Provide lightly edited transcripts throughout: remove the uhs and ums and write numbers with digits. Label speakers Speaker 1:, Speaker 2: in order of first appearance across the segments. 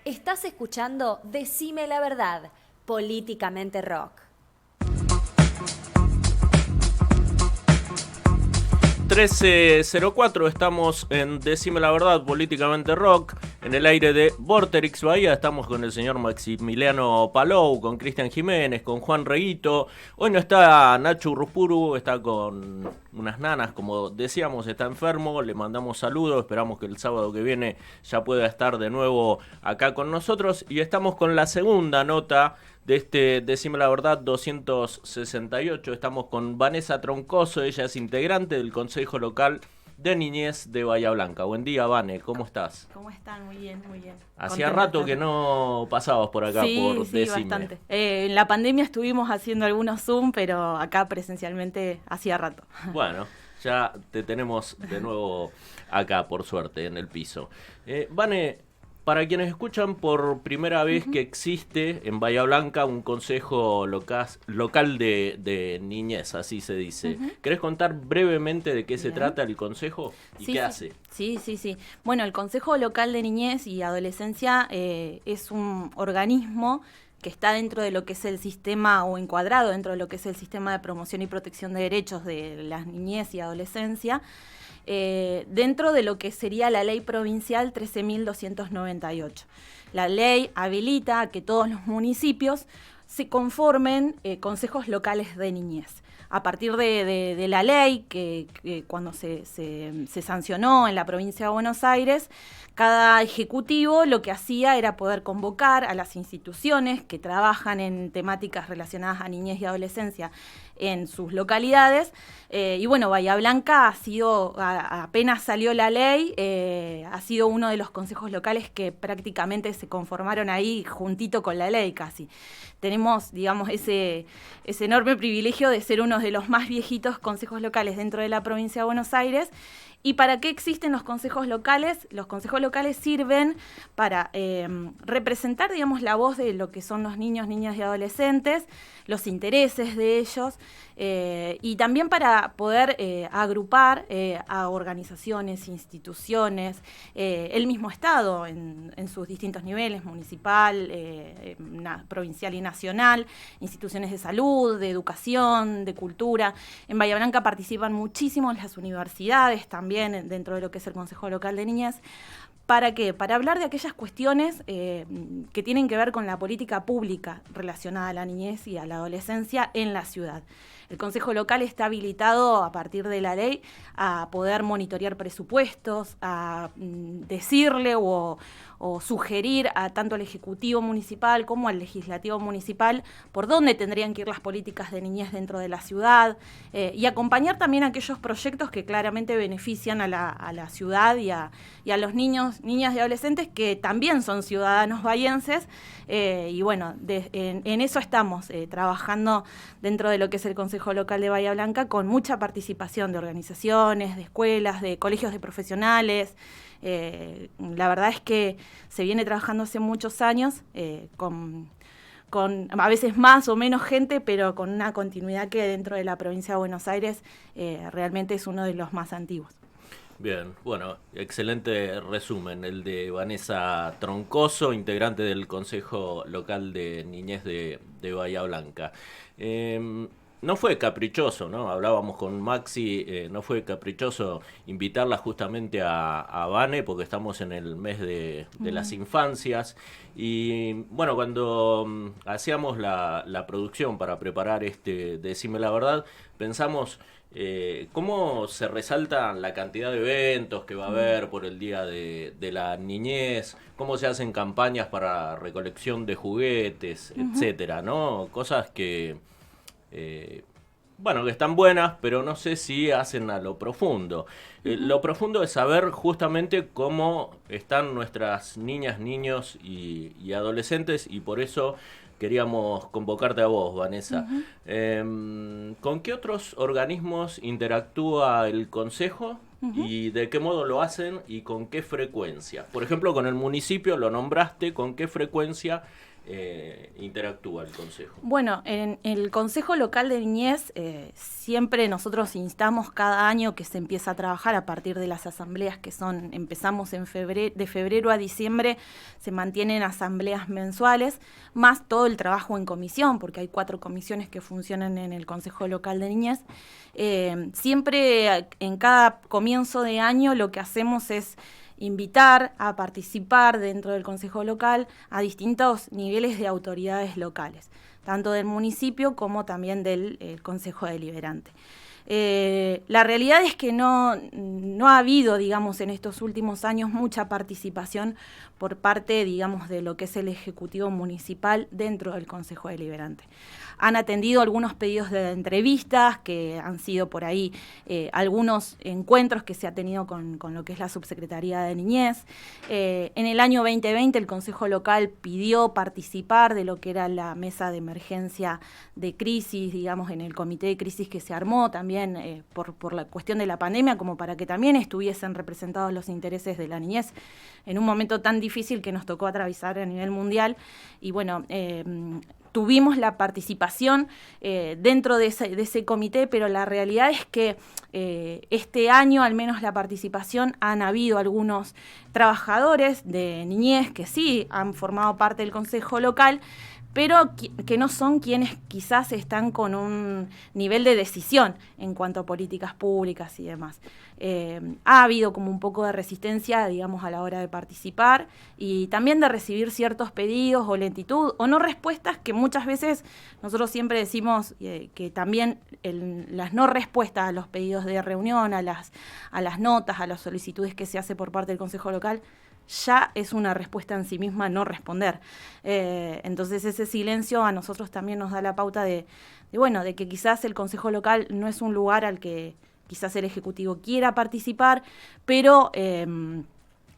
Speaker 1: Estás escuchando Decime la Verdad, Políticamente Rock.
Speaker 2: 13:04, estamos en Decime la Verdad, Políticamente Rock, en el aire de Vorterix Bahía. Estamos con el señor Maximiliano Palou, con Cristian Jiménez, con Juan Reguito. Hoy no está Nacho Urrupuru, está con unas nanas, como decíamos, está enfermo. Le mandamos saludos, esperamos que el sábado que viene ya pueda estar de nuevo acá con nosotros. Y estamos con la segunda nota de este Decime la Verdad 268. Estamos con Vanessa Troncoso, ella es integrante del Consejo Local de Niñez de Bahía Blanca. Buen día, Vane, ¿cómo estás?
Speaker 3: ¿Cómo están? Muy bien, muy bien.
Speaker 2: Hacía
Speaker 3: Contenta
Speaker 2: rato que no pasabas por acá, por
Speaker 3: Sí,
Speaker 2: Decime.
Speaker 3: bastante. En la pandemia estuvimos haciendo algunos Zoom, pero acá presencialmente hacía rato.
Speaker 2: Bueno, ya te tenemos de nuevo acá, por suerte, en el piso. Vane, para quienes escuchan por primera vez que existe en Bahía Blanca un consejo local de niñez, así se dice. ¿Querés contar brevemente de qué se trata el consejo y qué hace?
Speaker 3: Sí. Bueno, el Consejo Local de Niñez y Adolescencia es un organismo que está dentro de lo que es el sistema, o encuadrado dentro de lo que es el sistema de promoción y protección de derechos de la niñez y adolescencia, dentro de lo que sería la ley provincial 13.298. La ley habilita a que todos los municipios se conformen consejos locales de niñez. A partir de la ley que cuando se sancionó en la provincia de Buenos Aires, cada ejecutivo lo que hacía era poder convocar a las instituciones que trabajan en temáticas relacionadas a niñez y adolescencia en sus localidades. Y bueno, Bahía Blanca ha sido, apenas salió la ley, ha sido uno de los consejos locales que prácticamente se conformaron ahí juntito con la ley casi. Tenemos, digamos, ese enorme privilegio de ser uno de los más viejitos consejos locales dentro de la provincia de Buenos Aires. ¿Y para qué existen los consejos locales? Los consejos locales sirven para representar, digamos, la voz de lo que son los niños, niñas y adolescentes, los intereses de ellos, y también para poder agrupar a organizaciones, instituciones, el mismo Estado en sus distintos niveles, municipal, provincial y nacional, instituciones de salud, de educación, de cultura. En Bahía Blanca participan muchísimo las universidades también dentro de lo que es el Consejo Local de Niñez. ¿Para qué? Para hablar de aquellas cuestiones que tienen que ver con la política pública relacionada a la niñez y a la adolescencia en la ciudad. El Consejo Local está habilitado a partir de la ley a poder monitorear presupuestos, a decirle o sugerir a tanto al Ejecutivo Municipal como al Legislativo Municipal por dónde tendrían que ir las políticas de niñez dentro de la ciudad, y acompañar también aquellos proyectos que claramente benefician a la ciudad y a los niños, niñas y adolescentes que también son ciudadanos bahienses. Y bueno, en eso estamos trabajando dentro de lo que es el Consejo Local de Bahía Blanca, con mucha participación de organizaciones, de escuelas, de colegios de profesionales. La verdad es que se viene trabajando hace muchos años con a veces más o menos gente, pero con una continuidad que dentro de la provincia de Buenos Aires realmente es uno de los más antiguos.
Speaker 2: Bien, bueno, excelente resumen, el de Vanessa Troncoso, integrante del Consejo Local de Niñez de Bahía Blanca. No fue caprichoso, ¿no? Hablábamos con Maxi, no fue caprichoso invitarla justamente a Vane, porque estamos en el mes de las infancias. Y bueno, cuando hacíamos la producción para preparar este Decime la Verdad, pensamos cómo se resalta la cantidad de eventos que va a haber por el Día de la Niñez, cómo se hacen campañas para recolección de juguetes, etcétera, ¿no? Cosas que bueno, que están buenas, pero no sé si hacen a lo profundo. Lo profundo es saber justamente cómo están nuestras niñas, niños y adolescentes, y por eso queríamos convocarte a vos, Vanessa. ¿Con qué otros organismos interactúa el Consejo y de qué modo lo hacen y con qué frecuencia? Por ejemplo, con el municipio lo nombraste, ¿con qué frecuencia interactúa el Consejo?
Speaker 3: Bueno, en el Consejo Local de Niñez siempre nosotros instamos cada año que se empieza a trabajar a partir de las asambleas empezamos en de febrero a diciembre, se mantienen asambleas mensuales, más todo el trabajo en comisión, porque hay 4 comisiones que funcionan en el Consejo Local de Niñez. Siempre en cada comienzo de año lo que hacemos es invitar a participar dentro del Consejo Local a distintos niveles de autoridades locales, tanto del municipio como también del Consejo Deliberante. La realidad es que no ha habido, digamos, en estos últimos años mucha participación por parte, digamos, de lo que es el Ejecutivo Municipal dentro del Consejo Deliberante. Han atendido algunos pedidos de entrevistas que han sido por ahí algunos encuentros que se ha tenido con lo que es la Subsecretaría de Niñez. En el año 2020 el Consejo Local pidió participar de lo que era la mesa de emergencia de crisis, digamos, en el comité de crisis que se armó también por la cuestión de la pandemia, como para que también estuviesen representados los intereses de la niñez en un momento tan difícil que nos tocó atravesar a nivel mundial. Y bueno, tuvimos la participación dentro de ese comité, pero la realidad es que este año, al menos la participación, han habido algunos trabajadores de niñez que sí han formado parte del Consejo Local, pero que no son quienes quizás están con un nivel de decisión en cuanto a políticas públicas y demás. Ha habido como un poco de resistencia, digamos, a la hora de participar y también de recibir ciertos pedidos o lentitud o no respuestas que muchas veces nosotros siempre decimos que también las no respuestas a los pedidos de reunión, a las notas, a las solicitudes que se hace por parte del Consejo Local, ya es una respuesta en sí misma no responder. Entonces ese silencio a nosotros también nos da la pauta de que quizás el Consejo Local no es un lugar al que quizás el Ejecutivo quiera participar, pero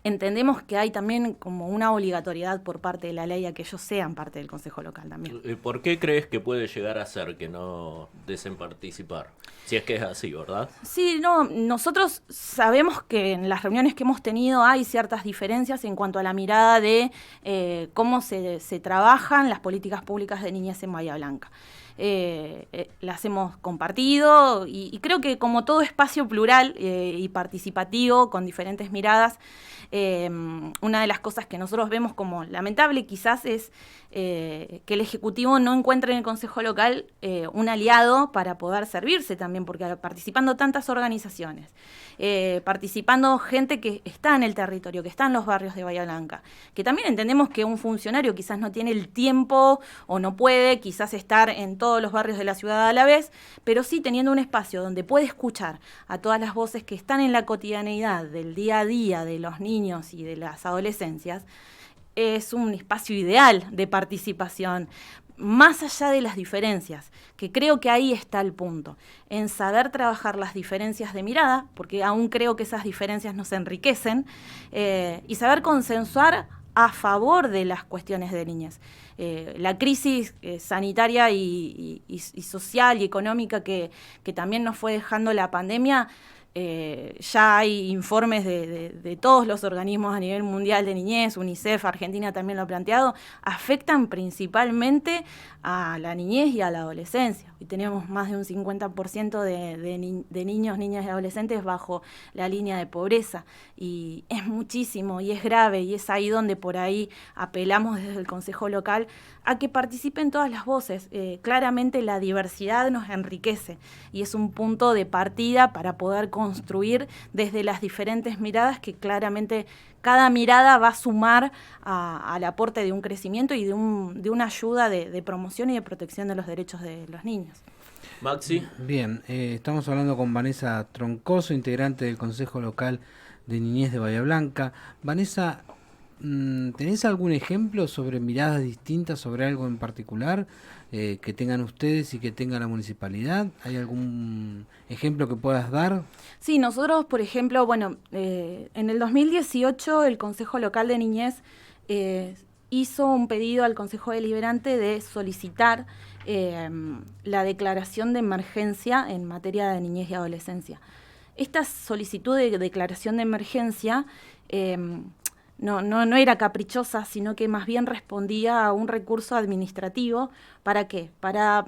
Speaker 3: entendemos que hay también como una obligatoriedad por parte de la ley a que ellos sean parte del Consejo Local también.
Speaker 2: ¿Por qué crees que puede llegar a ser que no deseen participar? Si es que es así, ¿verdad?
Speaker 3: Sí, no, nosotros sabemos que en las reuniones que hemos tenido hay ciertas diferencias en cuanto a la mirada de cómo se trabajan las políticas públicas de niñez en Bahía Blanca. Las hemos compartido y creo que como todo espacio plural y participativo con diferentes miradas, una de las cosas que nosotros vemos como lamentable quizás es que el Ejecutivo no encuentre en el Consejo Local un aliado para poder servirse también, porque participando tantas organizaciones, participando gente que está en el territorio, que está en los barrios de Bahía Blanca, que también entendemos que un funcionario quizás no tiene el tiempo o no puede quizás estar en todos los barrios de la ciudad a la vez, pero sí teniendo un espacio donde puede escuchar a todas las voces que están en la cotidianeidad del día a día de los niños y de las adolescencias, es un espacio ideal de participación, más allá de las diferencias, que creo que ahí está el punto, en saber trabajar las diferencias de mirada, porque aún creo que esas diferencias nos enriquecen, y saber consensuar a favor de las cuestiones de niñez. La crisis sanitaria y social y económica que también nos fue dejando la pandemia, ya hay informes de todos los organismos a nivel mundial de niñez, UNICEF, Argentina también lo ha planteado, afectan principalmente a la niñez y a la adolescencia. Hoy tenemos más de un 50% de niños, niñas y adolescentes bajo la línea de pobreza, y es muchísimo y es grave, y es ahí donde por ahí apelamos desde el Consejo Local a que participen todas las voces. Claramente la diversidad nos enriquece y es un punto de partida para poder construir desde las diferentes miradas, que claramente cada mirada va a sumar al aporte de un crecimiento y de una ayuda de promoción y de protección de los derechos de los niños.
Speaker 2: Maxi.
Speaker 4: Bien, estamos hablando con Vanessa Troncoso, integrante del Consejo Local de Niñez de Bahía Blanca. Vanessa, ¿tenés algún ejemplo sobre miradas distintas sobre algo en particular que tengan ustedes y que tenga la municipalidad? ¿Hay algún ejemplo que puedas dar?
Speaker 3: Sí, nosotros, por ejemplo, en el 2018 el Consejo Local de Niñez hizo un pedido al Consejo Deliberante de solicitar la declaración de emergencia en materia de niñez y adolescencia. Esta solicitud de declaración de emergencia no era caprichosa, sino que más bien respondía a un recurso administrativo. ¿Para qué? Para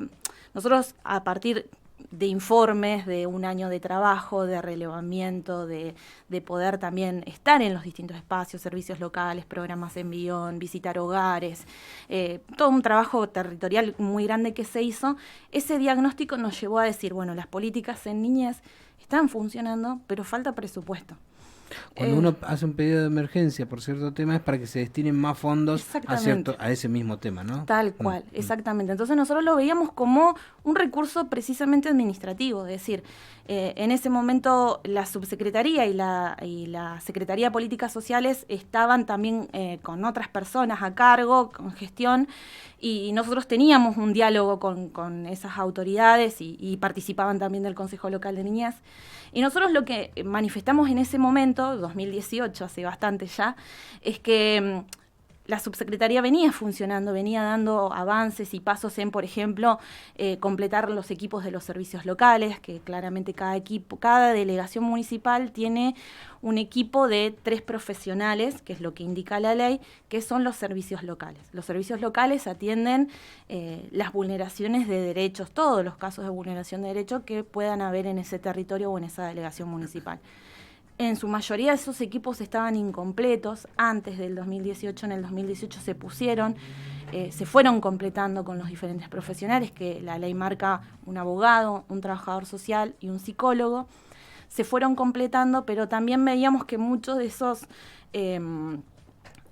Speaker 3: nosotros, a partir de informes, de un año de trabajo, de relevamiento, de poder también estar en los distintos espacios, servicios locales, programas en Bion, visitar hogares, todo un trabajo territorial muy grande que se hizo. Ese diagnóstico nos llevó a decir, bueno, las políticas en niñez están funcionando, pero falta presupuesto.
Speaker 4: Cuando uno hace un pedido de emergencia por cierto tema es para que se destinen más fondos a ese mismo tema, ¿no?
Speaker 3: Tal cual, exactamente. Entonces nosotros lo veíamos como un recurso precisamente administrativo, es decir, en ese momento la subsecretaría y la Secretaría de Políticas Sociales estaban también con otras personas a cargo, con gestión, y nosotros teníamos un diálogo con esas autoridades y participaban también del Consejo Local de Niñez. Y nosotros lo que manifestamos en ese momento, 2018, hace bastante ya, es que la subsecretaría venía funcionando, venía dando avances y pasos en, por ejemplo, completar los equipos de los servicios locales, que claramente cada delegación municipal tiene un equipo de 3 profesionales, que es lo que indica la ley, que son los servicios locales. Los servicios locales atienden las vulneraciones de derechos, todos los casos de vulneración de derechos que puedan haber en ese territorio o en esa delegación municipal. En su mayoría esos equipos estaban incompletos antes del 2018, en el 2018 se pusieron, se fueron completando con los diferentes profesionales, que la ley marca un abogado, un trabajador social y un psicólogo, se fueron completando, pero también veíamos que muchos de esos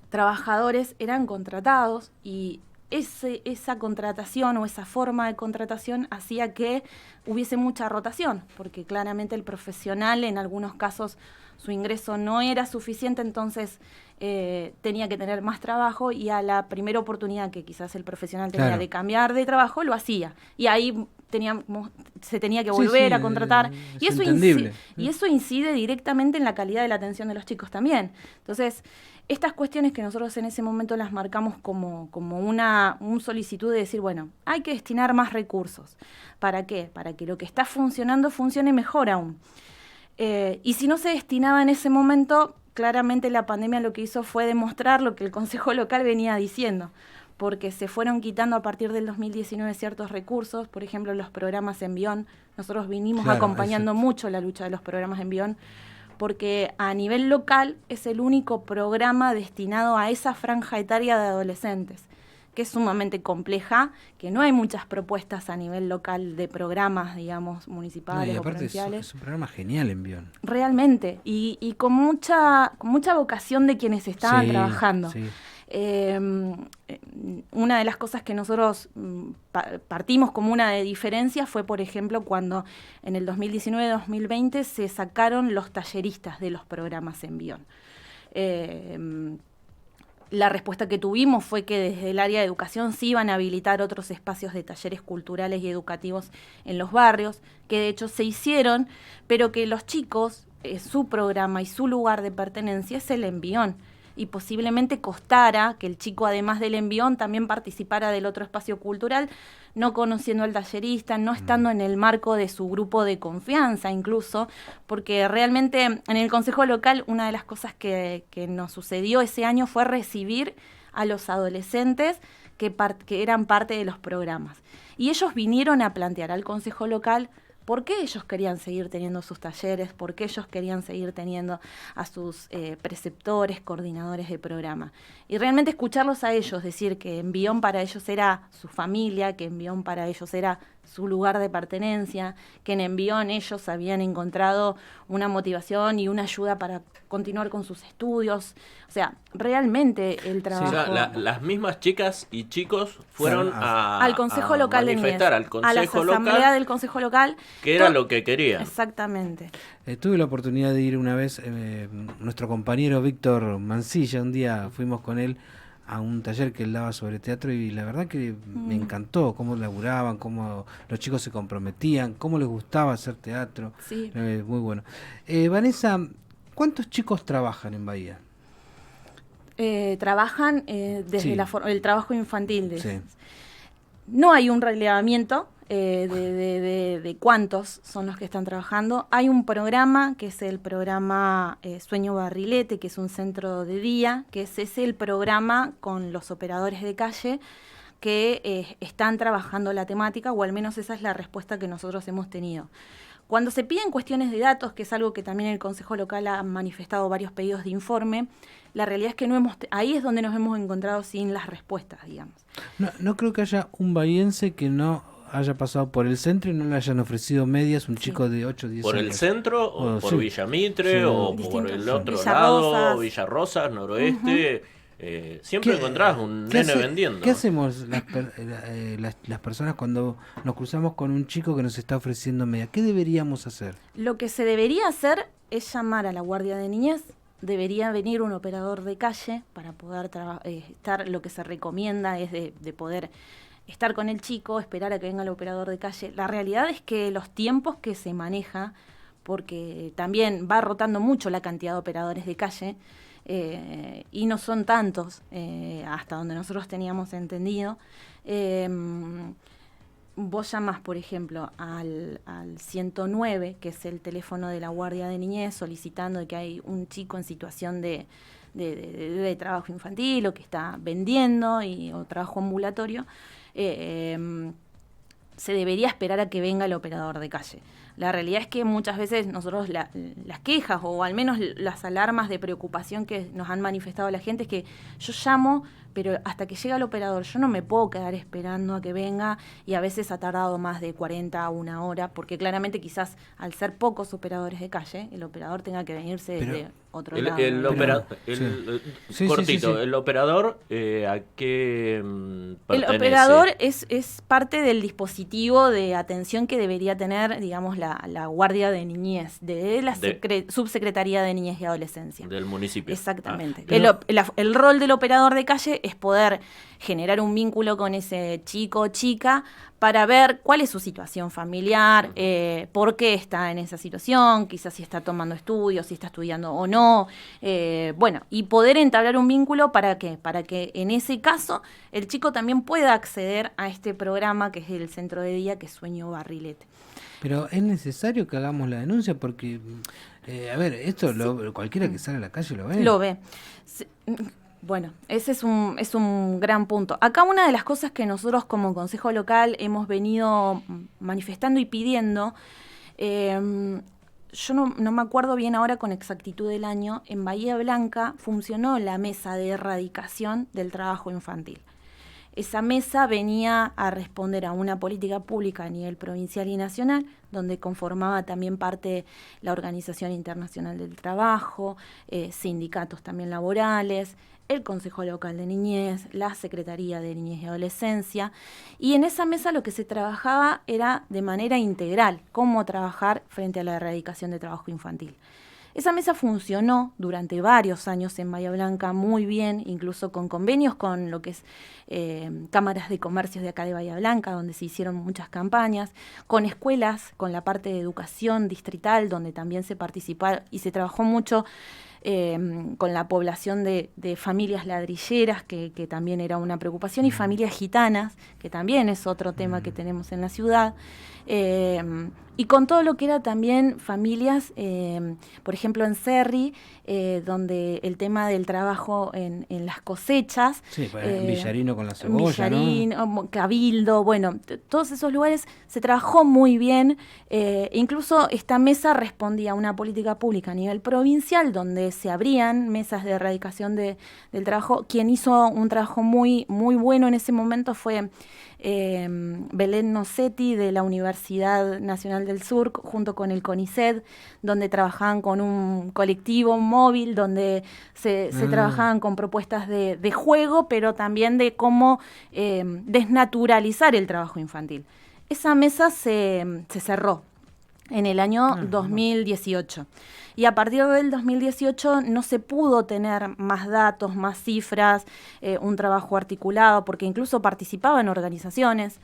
Speaker 3: trabajadores eran contratados y esa contratación o esa forma de contratación hacía que hubiese mucha rotación, porque claramente el profesional en algunos casos su ingreso no era suficiente, entonces tenía que tener más trabajo y a la primera oportunidad que quizás el profesional tenía de cambiar de trabajo, lo hacía. Y ahí se tenía que volver a contratar. Y eso incide directamente en la calidad de la atención de los chicos también. Entonces, estas cuestiones que nosotros en ese momento las marcamos como una solicitud de decir, bueno, hay que destinar más recursos. ¿Para qué? Para que lo que está funcionando funcione mejor aún. Y si no se destinaba en ese momento, claramente la pandemia lo que hizo fue demostrar lo que el Consejo Local venía diciendo, porque se fueron quitando a partir del 2019 ciertos recursos, por ejemplo, los programas en Bion. Nosotros vinimos acompañando mucho la lucha de los programas en Bion, porque a nivel local es el único programa destinado a esa franja etaria de adolescentes, que es sumamente compleja, que no hay muchas propuestas a nivel local de programas, digamos, municipales o provinciales.
Speaker 4: Es un programa genial en Bion.
Speaker 3: Realmente, y con mucha vocación de quienes estaban trabajando. Sí. Una de las cosas que nosotros partimos como una de diferencia fue, por ejemplo, cuando en el 2019-2020 se sacaron los talleristas de los programas en Bion. La respuesta que tuvimos fue que desde el área de educación sí iban a habilitar otros espacios de talleres culturales y educativos en los barrios, que de hecho se hicieron, pero que los chicos, su programa y su lugar de pertenencia es el envión. Y posiblemente costara que el chico, además del envión, también participara del otro espacio cultural, no conociendo al tallerista, no estando en el marco de su grupo de confianza incluso, porque realmente en el Consejo Local una de las cosas que nos sucedió ese año fue recibir a los adolescentes que eran parte de los programas. Y ellos vinieron a plantear al Consejo Local por qué ellos querían seguir teniendo sus talleres, por qué ellos querían seguir teniendo a sus preceptores, coordinadores de programa. Y realmente escucharlos a ellos decir que Envión para ellos era su familia, que Envión para ellos era su lugar de pertenencia, que en Envión ellos habían encontrado una motivación y una ayuda para continuar con sus estudios. O sea, realmente el trabajo...
Speaker 2: Sí, o sea, las mismas chicas y chicos fueron
Speaker 3: al Consejo Local de Niñez,
Speaker 2: al Consejo
Speaker 3: a la asamblea del Consejo Local.
Speaker 2: Que era lo que querían.
Speaker 3: Exactamente.
Speaker 4: Tuve la oportunidad de ir una vez, nuestro compañero Víctor Mancilla, un día fuimos con él a un taller que él daba sobre teatro y la verdad que me encantó cómo laburaban, cómo los chicos se comprometían, cómo les gustaba hacer teatro.
Speaker 3: Sí.
Speaker 4: Muy bueno. Vanessa, ¿cuántos chicos trabajan en Bahía?
Speaker 3: Trabajan desde el trabajo infantil.
Speaker 4: Sí.
Speaker 3: No hay un relevamiento, de cuántos son los que están trabajando. Hay un programa que es el programa Sueño Barrilete, que es un centro de día, que es el programa con los operadores de calle que están trabajando la temática, o al menos esa es la respuesta que nosotros hemos tenido. Cuando se piden cuestiones de datos, que es algo que también el Consejo Local ha manifestado varios pedidos de informe, la realidad es que ahí es donde nos hemos encontrado sin las respuestas, digamos.
Speaker 4: No creo que haya un bahiense que no haya pasado por el centro y no le hayan ofrecido medias un chico de 8 o 10
Speaker 2: ¿Por
Speaker 4: años.
Speaker 2: el centro o por
Speaker 4: sí.
Speaker 2: Villa Mitre
Speaker 4: Sí,
Speaker 2: o
Speaker 3: distintos,
Speaker 2: por el otro
Speaker 3: Villa
Speaker 2: lado,
Speaker 3: Rosas.
Speaker 2: Villa Rosas, noroeste? Siempre encontrás un nene vendiendo.
Speaker 4: ¿Qué hacemos las personas cuando nos cruzamos con un chico que nos está ofreciendo media? ¿Qué deberíamos hacer?
Speaker 3: Lo que se debería hacer es llamar a la guardia de niñez. Debería venir un operador de calle para poder estar. Lo que se recomienda es de poder estar con el chico, esperar a que venga el operador de calle. La realidad es que los tiempos que se maneja, porque también va rotando mucho la cantidad de operadores de calle, y no son tantos, hasta donde nosotros teníamos entendido. Vos llamás, por ejemplo, al 109, que es el teléfono de la Guardia de Niñez, solicitando que hay un chico en situación de trabajo infantil o que está vendiendo o trabajo ambulatorio. Se debería esperar a que venga el operador de calle. La realidad es que muchas veces nosotros las quejas o al menos las alarmas de preocupación que nos han manifestado la gente es que yo llamo, pero hasta que llega el operador yo no me puedo quedar esperando a que venga, y a veces ha tardado más de 40 a una hora, porque claramente quizás al ser pocos operadores de calle, el operador tenga que venirse desde otro lado.
Speaker 2: Cortito, el operador, ¿a qué pertenece?
Speaker 3: El operador es parte del dispositivo de atención que debería tener, digamos, la Guardia de Niñez, de la Subsecretaría de Niñez y Adolescencia.
Speaker 2: Del municipio.
Speaker 3: Exactamente. El rol del operador de calle es poder generar un vínculo con ese chico o chica para ver cuál es su situación familiar, por qué está en esa situación, quizás si está tomando estudios, si está estudiando o no, y poder entablar un vínculo para que en ese caso el chico también pueda acceder a este programa que es el centro de día, que es Sueño Barrilete.
Speaker 4: Pero es necesario que hagamos la denuncia porque, esto cualquiera que sale a la calle lo ve.
Speaker 3: Lo ve. Bueno, ese es un gran punto. Acá una de las cosas que nosotros como Consejo Local hemos venido manifestando y pidiendo, yo no me acuerdo bien ahora con exactitud del año, en Bahía Blanca funcionó la mesa de erradicación del trabajo infantil. Esa mesa venía a responder a una política pública a nivel provincial y nacional, donde conformaba también parte la Organización Internacional del Trabajo, sindicatos también laborales, el Consejo Local de Niñez, la Secretaría de Niñez y Adolescencia, y en esa mesa lo que se trabajaba era de manera integral, cómo trabajar frente a la erradicación de trabajo infantil. Esa mesa funcionó durante varios años en Bahía Blanca muy bien, incluso con convenios con lo que es cámaras de comercios de acá de Bahía Blanca, donde se hicieron muchas campañas, con escuelas, con la parte de educación distrital, donde también se participó y se trabajó mucho con la población de familias ladrilleras, que también era una preocupación, y familias gitanas, que también es otro tema que tenemos en la ciudad. Y con todo lo que era también familias, por ejemplo en Cerri, donde el tema del trabajo en las cosechas.
Speaker 4: Sí, en Villarino con la cebolla,
Speaker 3: Villarino, ¿no? Cabildo, todos esos lugares se trabajó muy bien. Incluso esta mesa respondía a una política pública a nivel provincial, donde se abrían mesas de erradicación del trabajo. Quien hizo un trabajo muy, muy bueno en ese momento fue Belén Nocetti de la Universidad Nacional del Sur, junto con el CONICET, donde trabajaban con un colectivo móvil, donde se trabajaban con propuestas de juego, pero también de cómo desnaturalizar el trabajo infantil. Esa mesa se cerró en el año 2018. Y a partir del 2018 no se pudo tener más datos, más cifras, un trabajo articulado, porque incluso participaban organizaciones.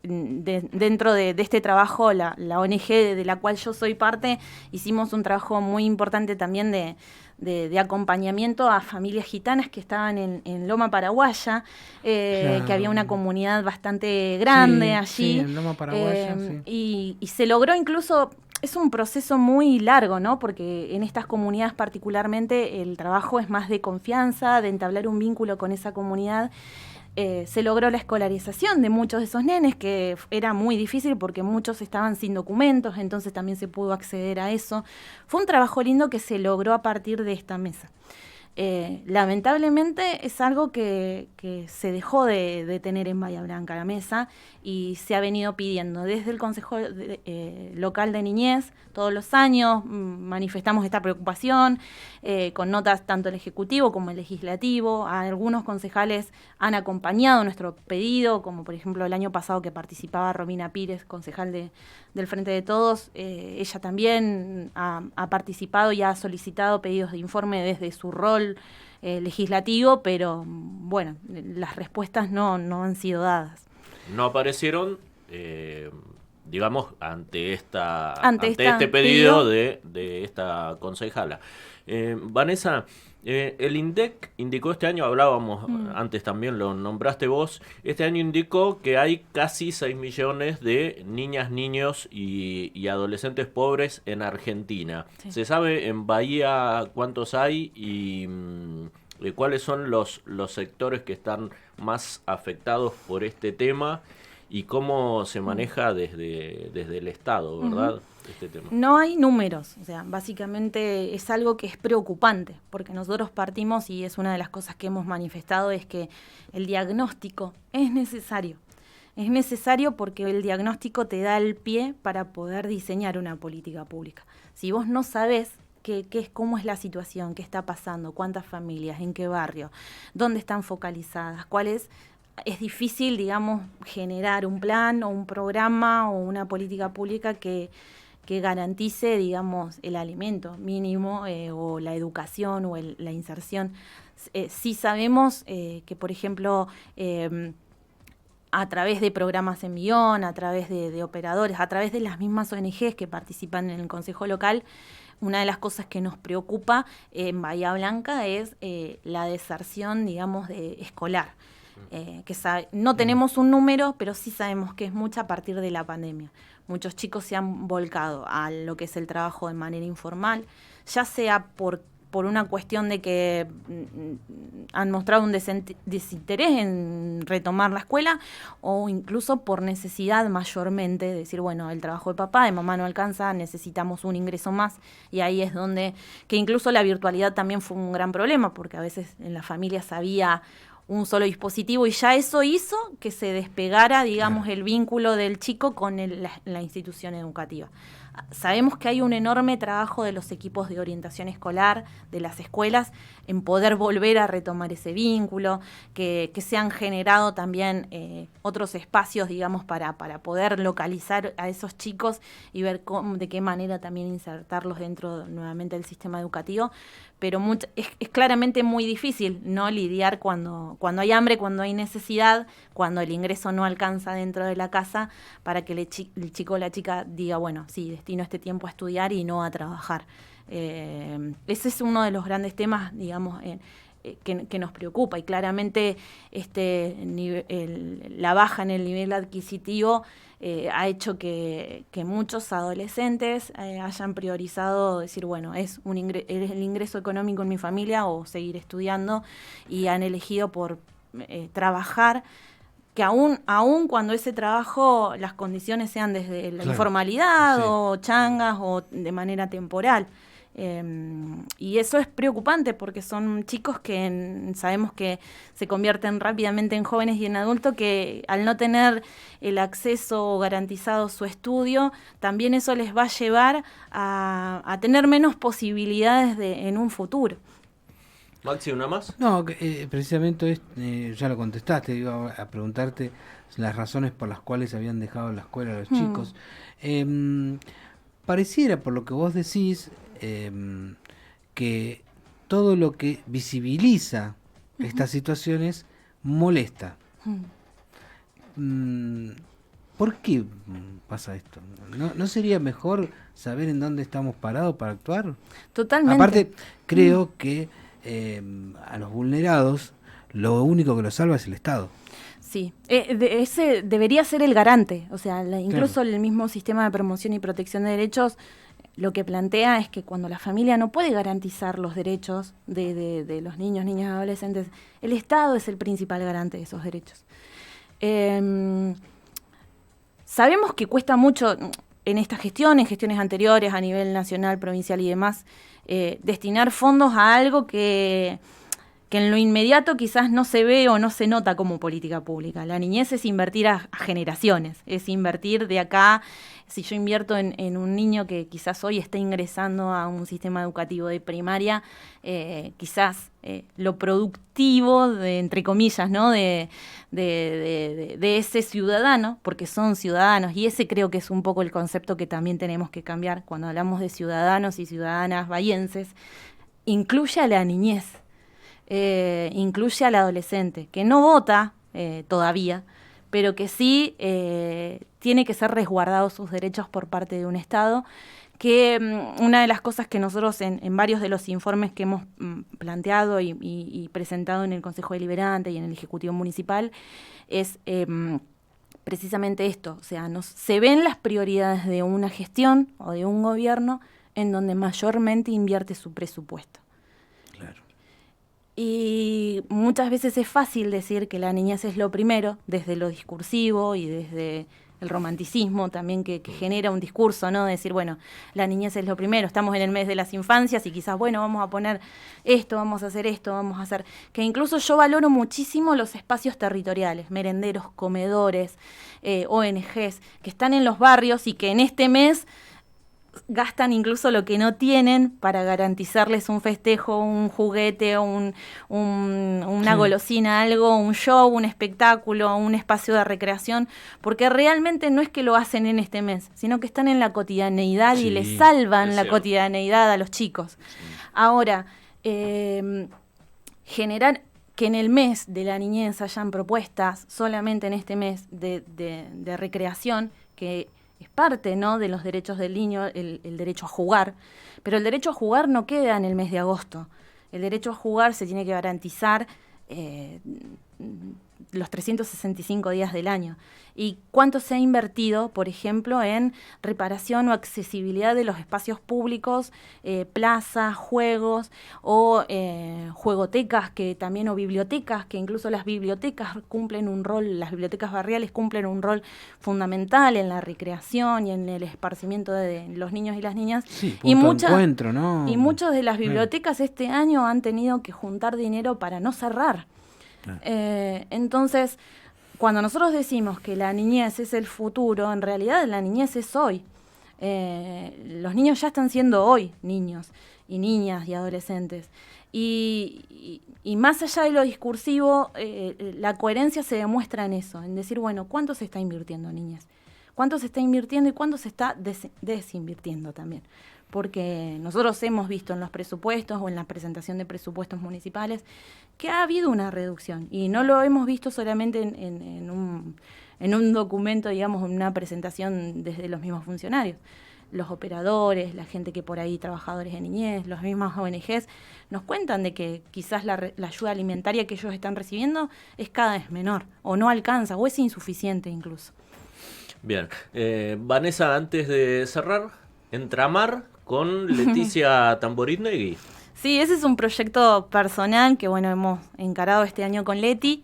Speaker 3: Dentro de este trabajo, la ONG de la cual yo soy parte, hicimos un trabajo muy importante también de de acompañamiento a familias gitanas que estaban en Loma Paraguaya,
Speaker 4: Claro.
Speaker 3: que había una comunidad bastante grande allí.
Speaker 4: Sí, en Loma Paraguaya, sí.
Speaker 3: Y se logró incluso, es un proceso muy largo, ¿no? Porque en estas comunidades particularmente el trabajo es más de confianza, de entablar un vínculo con esa comunidad. Se logró la escolarización de muchos de esos nenes, que era muy difícil porque muchos estaban sin documentos, entonces también se pudo acceder a eso. Fue un trabajo lindo que se logró a partir de esta mesa. Lamentablemente es algo que se dejó de tener en Bahía Blanca la mesa y se ha venido pidiendo desde el Consejo Local de Niñez. Todos los años manifestamos esta preocupación con notas tanto el Ejecutivo como el Legislativo. Algunos concejales han acompañado nuestro pedido, como por ejemplo el año pasado que participaba Romina Pires, concejal del Frente de Todos. Ella también ha participado y ha solicitado pedidos de informe desde su rol legislativo, pero bueno, las respuestas no han sido dadas.
Speaker 2: No aparecieron, digamos, ante
Speaker 3: este
Speaker 2: pedido de esta concejala. Vanessa, el INDEC indicó este año, hablábamos antes también, lo nombraste vos, este año indicó que hay casi 6 millones de niñas, niños y adolescentes pobres en Argentina.
Speaker 3: Sí.
Speaker 2: ¿Se sabe en Bahía cuántos hay y cuáles son los sectores que están más afectados por este tema y cómo se maneja desde el Estado, ¿verdad? Este tema.
Speaker 3: No hay números, o sea, básicamente es algo que es preocupante, porque nosotros partimos, y es una de las cosas que hemos manifestado, es que el diagnóstico es necesario. Es necesario porque el diagnóstico te da el pie para poder diseñar una política pública. Si vos no sabés cómo es la situación, qué está pasando, cuántas familias, en qué barrio, dónde están focalizadas, es difícil, digamos, generar un plan o un programa o una política pública que garantice, digamos, el alimento mínimo o la educación o la inserción. Sí sabemos que, por ejemplo, a través de programas en Millón, a través de operadores, a través de las mismas ONGs que participan en el Consejo Local, una de las cosas que nos preocupa en Bahía Blanca es la deserción, digamos, escolar. No tenemos un número, pero sí sabemos que es mucha a partir de la pandemia. Muchos chicos se han volcado a lo que es el trabajo de manera informal, ya sea por una cuestión de que han mostrado un desinterés en retomar la escuela, o incluso por necesidad mayormente de decir, bueno, el trabajo de papá, de mamá no alcanza, necesitamos un ingreso más, y ahí es donde, que incluso la virtualidad también fue un gran problema, porque a veces en las familias había un solo dispositivo y ya eso hizo que se despegara, digamos, el vínculo del chico con la institución educativa. Sabemos que hay un enorme trabajo de los equipos de orientación escolar, de las escuelas, en poder volver a retomar ese vínculo, que se han generado también otros espacios, digamos, para poder localizar a esos chicos y ver de qué manera también insertarlos dentro nuevamente del sistema educativo. Pero es claramente muy difícil no lidiar cuando hay hambre, cuando hay necesidad, cuando el ingreso no alcanza dentro de la casa, para que el chico o la chica diga, bueno, sí, destino este tiempo a estudiar y no a trabajar. Ese es uno de los grandes temas, digamos, que nos preocupa, y claramente la baja en el nivel adquisitivo ha hecho que muchos adolescentes hayan priorizado decir, bueno, es el ingreso económico en mi familia o seguir estudiando, y han elegido por trabajar, que aún cuando ese trabajo, las condiciones sean desde la informalidad, sí, o changas o de manera temporal. Y eso es preocupante porque son chicos que sabemos que se convierten rápidamente en jóvenes y en adultos, que al no tener el acceso garantizado a su estudio, también eso les va a llevar a tener menos posibilidades en un futuro.
Speaker 2: Maxi, ¿una más?
Speaker 4: No, precisamente ya lo contestaste, iba a preguntarte las razones por las cuales habían dejado la escuela a los chicos. Pareciera, por lo que vos decís, que todo lo que visibiliza estas situaciones molesta. ¿Por qué pasa esto? ¿No sería mejor saber en dónde estamos parados para actuar?
Speaker 3: Totalmente.
Speaker 4: Aparte, creo que a los vulnerados lo único que los salva es el Estado.
Speaker 3: Sí, ese debería ser el garante, o sea, incluso
Speaker 4: Claro.
Speaker 3: el mismo sistema de promoción y protección de derechos lo que plantea es que cuando la familia no puede garantizar los derechos de los niños, niñas y adolescentes, el Estado es el principal garante de esos derechos. Sabemos que cuesta mucho en esta gestión, en gestiones anteriores a nivel nacional, provincial y demás, destinar fondos a algo que en lo inmediato quizás no se ve o no se nota como política pública. La niñez es invertir a generaciones, es invertir de acá. Si yo invierto en un niño que quizás hoy está ingresando a un sistema educativo de primaria, quizás lo productivo, entre comillas, ¿no? de ese ciudadano, porque son ciudadanos, y ese creo que es un poco el concepto que también tenemos que cambiar cuando hablamos de ciudadanos y ciudadanas bahienses, incluye a la niñez. Incluye al adolescente, que no vota todavía, pero que sí tiene que ser resguardados sus derechos por parte de un Estado, que una de las cosas que nosotros en varios de los informes que hemos planteado y presentado en el Consejo Deliberante y en el Ejecutivo Municipal es precisamente esto, o sea, se ven las prioridades de una gestión o de un gobierno en donde mayormente invierte su presupuesto.
Speaker 4: Claro.
Speaker 3: Y muchas veces es fácil decir que la niñez es lo primero, desde lo discursivo y desde el romanticismo también que genera un discurso, ¿no? De decir, bueno, la niñez es lo primero, estamos en el mes de las infancias y quizás, bueno, vamos a poner esto, vamos a hacer esto, vamos a hacer... Que incluso yo valoro muchísimo los espacios territoriales, merenderos, comedores, ONGs, que están en los barrios y que en este mes gastan incluso lo que no tienen para garantizarles un festejo, un juguete, una golosina, algo, un show, un espectáculo, un espacio de recreación, porque realmente no es que lo hacen en este mes, sino que están en la cotidianeidad y les salvan la cotidianeidad a los chicos. Sí. Ahora, generar que en el mes de la niñez hayan propuestas solamente en este mes de recreación, que es parte, ¿no?, de los derechos del niño, el derecho a jugar, pero el derecho a jugar no queda en el mes de agosto. El derecho a jugar se tiene que garantizar los 365 días del año. ¿Y cuánto se ha invertido, por ejemplo, en reparación o accesibilidad de los espacios públicos, plazas, juegos o juegotecas que también, o bibliotecas, que incluso las bibliotecas cumplen un rol, las bibliotecas barriales cumplen un rol fundamental en la recreación y en el esparcimiento de los niños y las niñas?
Speaker 4: Sí,
Speaker 3: y
Speaker 4: encuentro, ¿no?
Speaker 3: Y muchas de las bibliotecas este año han tenido que juntar dinero para no cerrar. Entonces, cuando nosotros decimos que la niñez es el futuro, en realidad la niñez es hoy. Los niños ya están siendo hoy niños y niñas y adolescentes. Y más allá de lo discursivo, la coherencia se demuestra en eso, en decir, bueno, ¿cuánto se está invirtiendo, niñas? ¿Cuánto se está invirtiendo y cuánto se está desinvirtiendo también? Porque nosotros hemos visto en los presupuestos o en la presentación de presupuestos municipales que ha habido una reducción y no lo hemos visto solamente en un documento, digamos, en una presentación desde los mismos funcionarios. Los operadores, la gente que por ahí, trabajadores de niñez, los mismos ONGs, nos cuentan de que quizás la ayuda alimentaria que ellos están recibiendo es cada vez menor o no alcanza o es insuficiente incluso.
Speaker 2: Bien, Vanessa, antes de cerrar, Entramar con Leticia Tamborindegui.
Speaker 3: Sí, ese es un proyecto personal que, bueno, hemos encarado este año con Leti,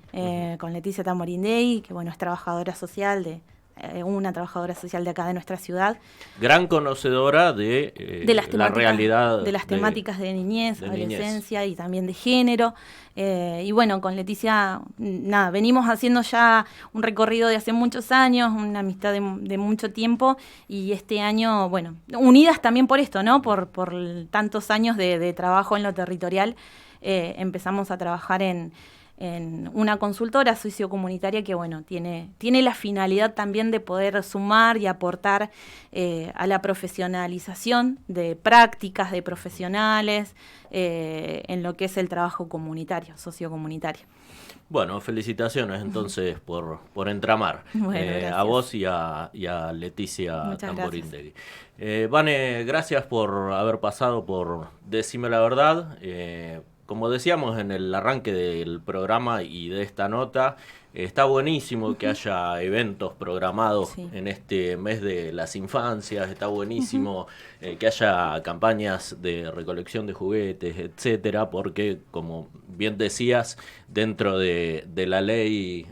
Speaker 3: con Leticia Tamborindegui, que, bueno, es trabajadora social una trabajadora social de acá de nuestra ciudad.
Speaker 2: Gran conocedora de la realidad.
Speaker 3: De las temáticas de niñez, adolescencia y también de género. Y bueno, con Leticia, nada, venimos haciendo ya un recorrido de hace muchos años, una amistad de mucho tiempo, y este año, bueno, unidas también por esto, ¿no? Por tantos años de trabajo en lo territorial, empezamos a trabajar en en una consultora sociocomunitaria que, bueno, tiene la finalidad también de poder sumar y aportar a la profesionalización de prácticas de profesionales en lo que es el trabajo comunitario, sociocomunitario.
Speaker 2: Bueno, felicitaciones entonces por entramar.
Speaker 3: Bueno,
Speaker 2: a vos y a Leticia
Speaker 3: Muchas
Speaker 2: Tamborindegui. Vane, gracias por haber pasado por Decime la Verdad. Como decíamos en el arranque del programa y de esta nota, está buenísimo que haya eventos programados en este mes de las infancias, está buenísimo que haya campañas de recolección de juguetes, etcétera, porque como bien decías, dentro de la ley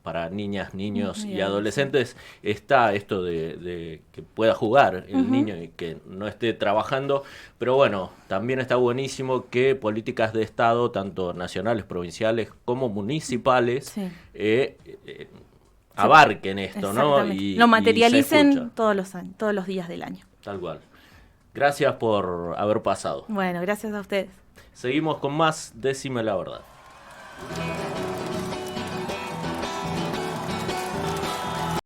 Speaker 2: para niñas, niños y adolescentes está esto de que pueda jugar el niño y que no esté trabajando, pero bueno, también está buenísimo que políticas de Estado, tanto nacionales, provinciales como municipales, abarquen esto, ¿no? Y
Speaker 3: lo materialicen
Speaker 2: y se escucha.
Speaker 3: todos los años, todos los días del año.
Speaker 2: Tal cual. Gracias por haber pasado.
Speaker 3: Bueno, gracias a ustedes.
Speaker 2: Seguimos con más Decime la Verdad.